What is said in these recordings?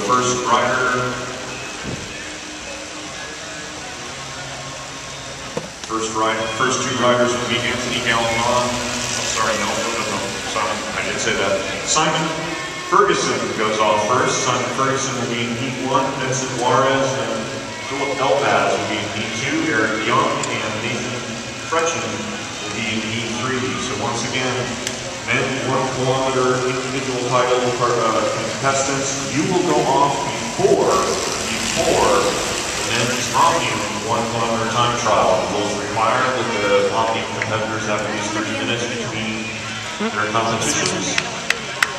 first rider, first two riders will be Anthony Galvin. I'm sorry, no, Simon, I did say that. Simon Ferguson goes off first. Simon Ferguson will be in Heat 1. Vincent Juarez and Philip Elbaz will be in Heat 2. Eric Young and Nathan Fretchen will be in Heat 3. So once again, men 1 kilometer individual title contestants, you will go off before the men's Omnium 1 kilometer time trial. Rules require that the Omnium competitors have at least 30 minutes between their competitions.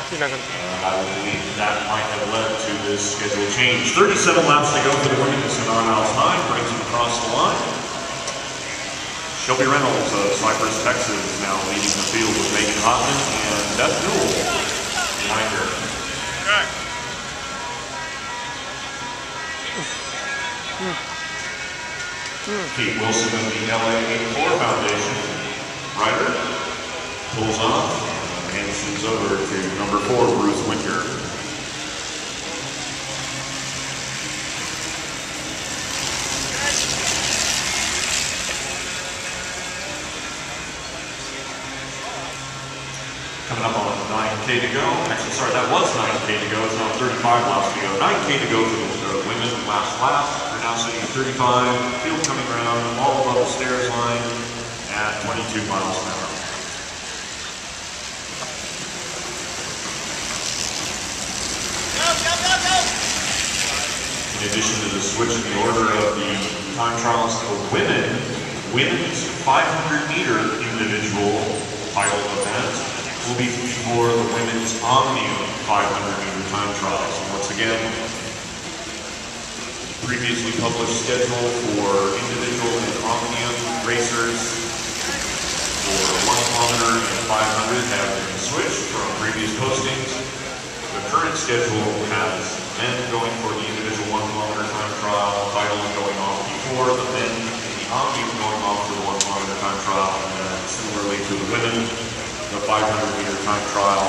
I would believe that might have led to this schedule change. 37 laps to go for the women. Sinan Al-Time brings them across the line. Shelby Reynolds of Cypress, Texas, now leading the field with Megan Hotman and Beth Newell behind her. Kate Wilson of the LA 84 Foundation rider pulls off and shoots over to number 4, Ruth Winter. Coming up on 9K to go. Actually, sorry, that was 9K to go. It's now 35 laps to go. 9K to go for the women last lap. They're now sitting at 35. Field coming around all above the stairs line at 22 miles an hour. In addition to the switch in the order of the time trials for women's 500-meter individual title event will be before the women's Omnium 500-meter time trials. And once again, previously published schedule for individual and Omnium racers for 1 kilometer and 500 have been switched from previous postings. The current schedule has men going for the individual 1 kilometer time trial title going off before the men in the Omnium going off for the 1 kilometer time trial, and similarly to the women, the 500-meter time trial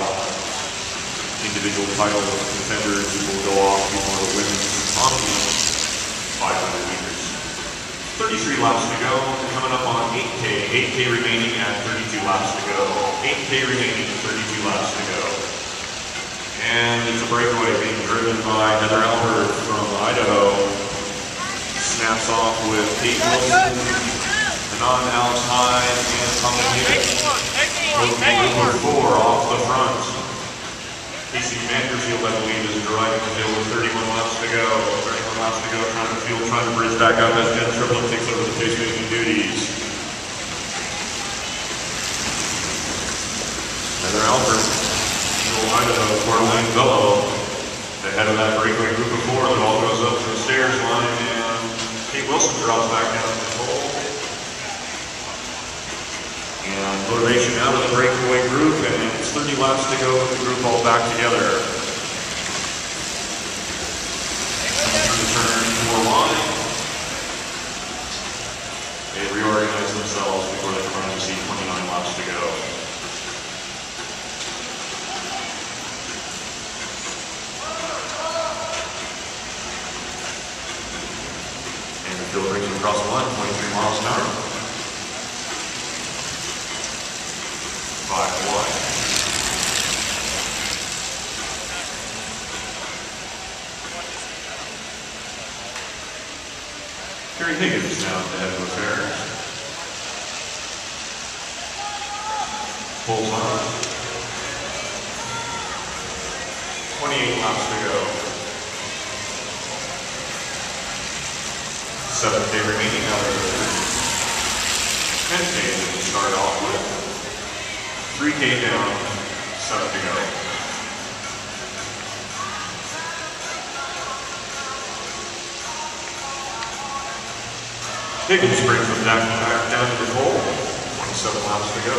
individual title contenders will go off before the women's Omnium 500 meters. 33 laps to go. Coming up on 8K. 8K remaining at 32 laps to go. 8K remaining, 32 laps to go. And it's a breakaway being driven by Heather Albert from Idaho. Snaps off with Kate Wilson, Sinan Al-Time, and Tommy Higgins. Number 4 off the front. Casey Vanderfield, I believe, is driving the field with 31 laps to go. 31 laps to go, trying to bridge back up as Jen Triplett takes over the pace-making duties. Heather Albert, Idaho, Coeur d'Alene, Bellow, the head of that breakaway group of 4 that all goes up to the stairs line, and Kate Wilson drops back down to the pole. And motivation out of the breakaway group, and it's 30 laps to go with the group all back together. Turn 4 line. They reorganize themselves before they come around to see 29 laps to go. Field brings him across the line, 23 miles an hour. 5 wide. Kerry Higgins now at the head of affairs. Pulls on. 28 laps to go. 7K remaining out of the 10K to start off with. 3K down, 7 to go. Higgins brings them back down to the pole. 27 laps to go.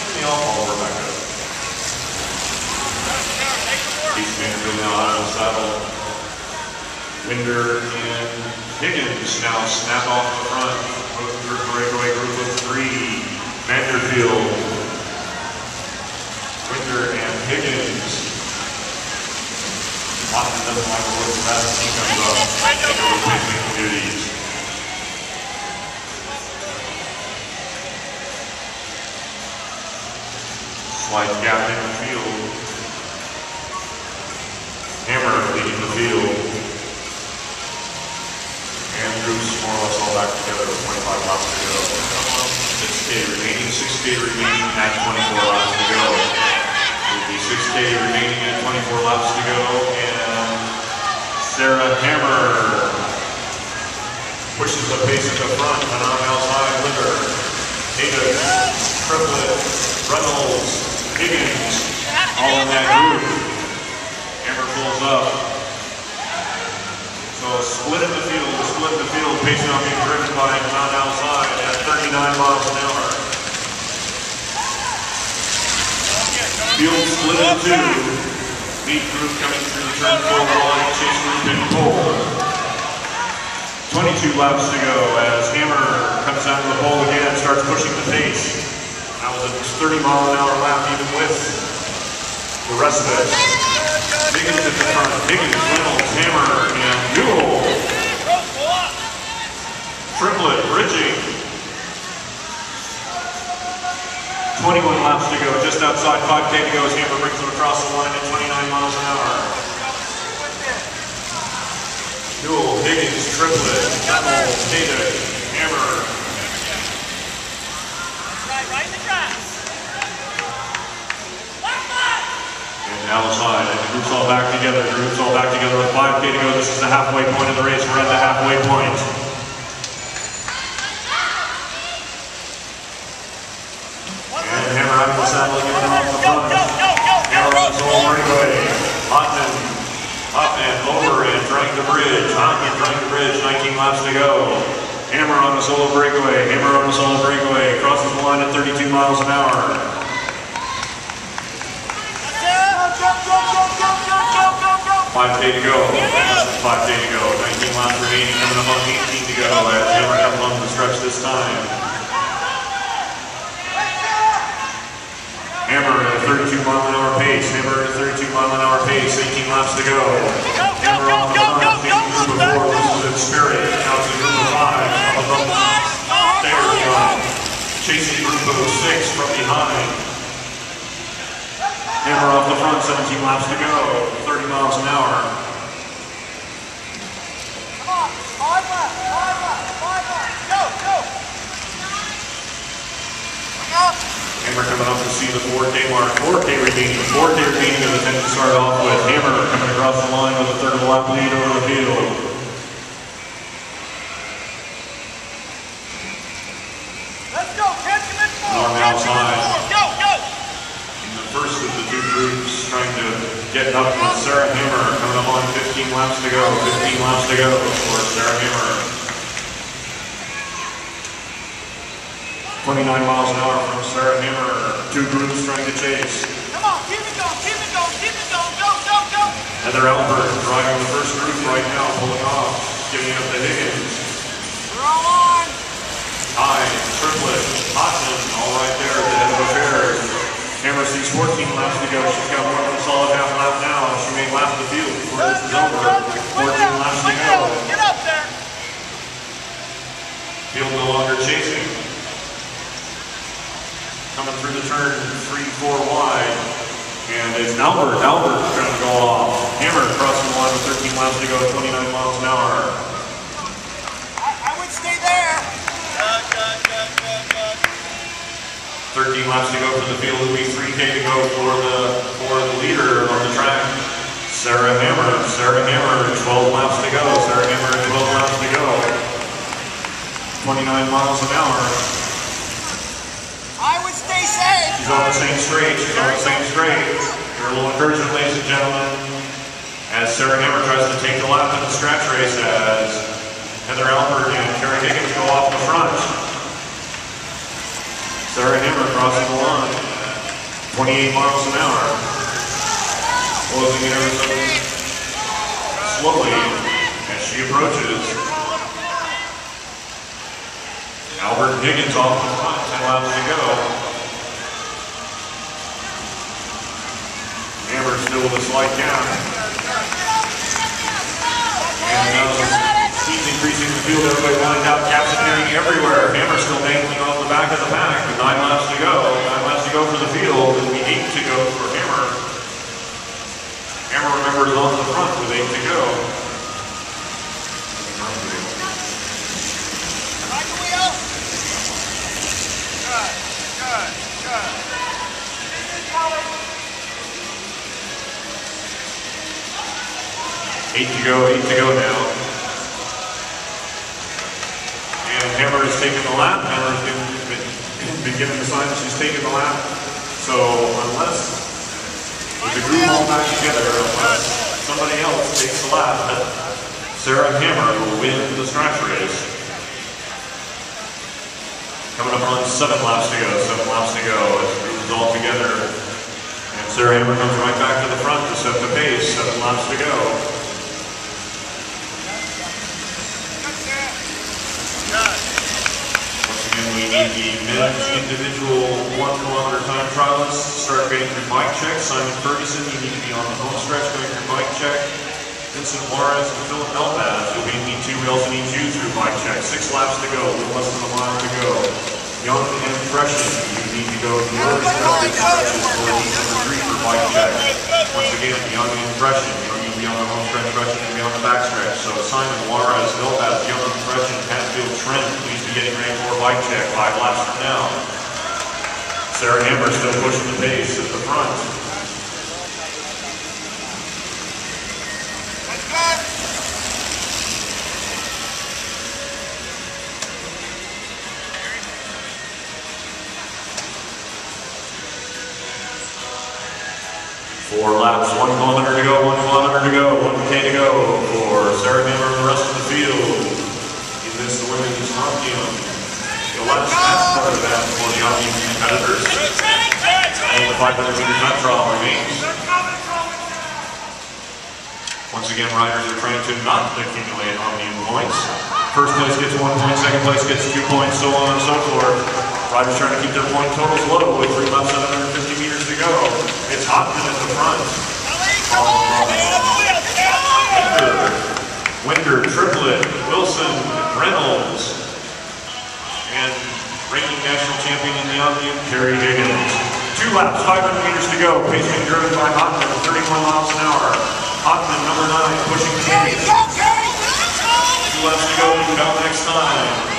And the all-haul back up. East Vanderbilt now out of the saddle. Winder and Higgins now snap off the front. Breakaway group of 3. Vanderfield, Winder and Higgins Austin doesn't like to look as fast as he comes up and take over pacing duties. Slight gap in the field. Hammer leading the field. And groups more or less all back together with 25 laps to go. 6K remaining at 24 laps to go. Will be 6K remaining at 24 laps to go, and Sarah Hammer pushes the pace at the front, and on outside with her. Davis, Triplett, Reynolds, Higgins, all in that group. Hammer pulls up. So a split in the field, pace now being driven by on outside at 39 miles an hour. Field split in two. Lead group coming through the turn 4 line, chase group in pole. 22 laps to go as Hammer comes down to the pole again, starts pushing the pace. That was a 30-mile-an-hour lap even with the rest of it. Higgins at the front. Higgins, Reynolds, Hammer, and Newell. Triplett, bridging. 21 laps to go, just outside 5K to go as Hammer brings them across the line at 29 miles an hour. Newell, Higgins, Triplett, Reynolds, Hayden, Hammer. Right in the grass. And outside, and the group's all back together. The group's all back together with 5K to go. This is the halfway point of the race. We're at the halfway point. And Hammer out of the saddle again off the front. Hammer on the solo breakaway. Hotman over and trying to bridge. Hotman trying to bridge. 19 laps to go. Hammer on a solo breakaway. Hammer on a solo breakaway. Crosses the line at 32 miles an hour. 5K to go. 5K to go. 19 laps remaining. Coming up on 18 to go as Hammer comes on the stretch this time. Hammer at a 32-mile-an-hour pace. Hammer at a 32-mile-an-hour pace. 18 laps to go. Hammer off the front. Taking group of 4. Loses its spirit. Now to group of 5. There. Chasing group of 6 from behind. Hammer off the front, 17 laps to go, 30 miles an hour. Come on, 5 laps, go! Hammer coming up to see the 4K mark, 4K remaining of the 10 to start off with. Hammer coming across the line with a third of a lap lead over the field. Let's go, catch him in 4, On the outside. Go! First of the two groups trying to get up with Sarah Hammer coming up on 15 laps to go. 15 laps to go for Sarah Hammer. 29 miles an hour from Sarah Hammer. Two groups trying to chase. Come on, keep it going, go! Heather Albert driving the first group right now, pulling off, giving up to Higgins. We're all on. High, Triplett, Hotman, all right there at the head of affairs. Hammer sees 14 laps to go. She's got more than a solid half lap now. She may lap the field before this is over. 14 laps to go. Get up there. Field no longer chasing. Coming through the turn, 3-4 wide. And it's Albert trying to go off. Hammer crossing the line with 13 laps to go, 29 miles an hour. I would stay there. 13 laps to go for the field. It'll be 3K to go for the leader on the track, Sarah Hammer. 12 laps to go. Sarah Hammer, 12 laps to go. 29 miles an hour. I would stay safe. She's on the same straight. Your little encouragement, ladies and gentlemen, as Sarah Hammer tries to take the lap in the stretch race as Heather Albert and Carrie Higgins go off the front. Sarah Hammer crossing the line, 28 miles an hour. Closing in ever so slowly as she approaches. Albert and Higgins off the front, 10 laps to go. Hammer still with a slight gap. now speed's increasing in the field, everybody lined out, gaps appearing everywhere. Hammer still dangling off the back of the pack with 9 laps to go. 9 laps to go for the field, and 8 to go for Hammer. Hammer, remember, is on the front with 8 to go. Right the wheel. Good. 8 to go now. And Hammer is taking the lap. Hammer has been given the sign that she's taking the lap. So unless with the group all back together, unless somebody else takes the lap, Sarah Hammer will win the scratch race. Coming up on 7 laps to go. 7 laps to go as the group is all together. And Sarah Hammer comes right back to the front to set the pace. 7 laps to go. We need the men's individual 1 kilometer time trialists to start getting through bike checks. Simon Ferguson, you need to be on the home stretch going through bike check. Vincent Juarez and Philip Elbaz, you'll need 2 wheels and need you through bike check. 6 laps to go, a little less than a mile to go. Young and Freshen, you need to go through your respective stretches for heat number 3 for bike check. Once again, Young and Freshen, you need to be on the home stretch, Freshen, and be on the back stretch. So Simon Juarez, Elbaz, Young, Freshen, Hatfield, Trent, please be getting ready for a bike check 5 laps from now. Sarah Hammer still pushing the pace at the front. Four laps, 1 kilometer to go, 1 kilometer to go, 1K to go for Sarah Hammer and the rest of the field in this women's Omnium. The last part of that for the Omnium competitors. And the 500 meter time trial remains. Once again, riders are trying to not accumulate Omnium points. First place gets 1 point, second place gets 2 points, so on and so forth. Riders trying to keep their point totals low with 3 laps, 750 meters to go. It's Hopkins at the front. Winder, Triplett, Wilson, Reynolds, and reigning national champion in the Omnium, Carrie Higgins. 2 laps, 500 meters to go. Pace being driven by Hopkins at 31 miles an hour. Hopkins, number 9, pushing the pace. 2 laps to go, we go next time.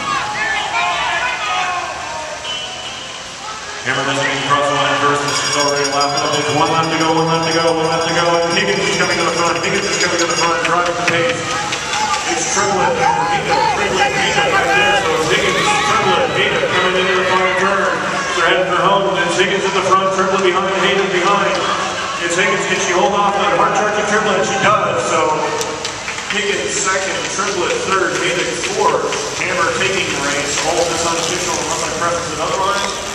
Hammer doesn't need to cross the line first, and she's already lapping up. There's 1 lap to go, 1 lap to go, 1 lap to go, and Higgins is coming to the front. Higgins is coming to the front, driving the pace. It's Triplett, Triplett, right there. So it's Higgins, Triplett, Hayden coming into the final turn. They're heading for home, and it's Higgins at the front, Triplett behind, Hayden behind. It's Higgins, can she hold off on hard charging Triplett? She does, so Higgins second, Triplett third, Hayden fourth. Hammer taking the race. All of this unofficial unless I preface it otherwise.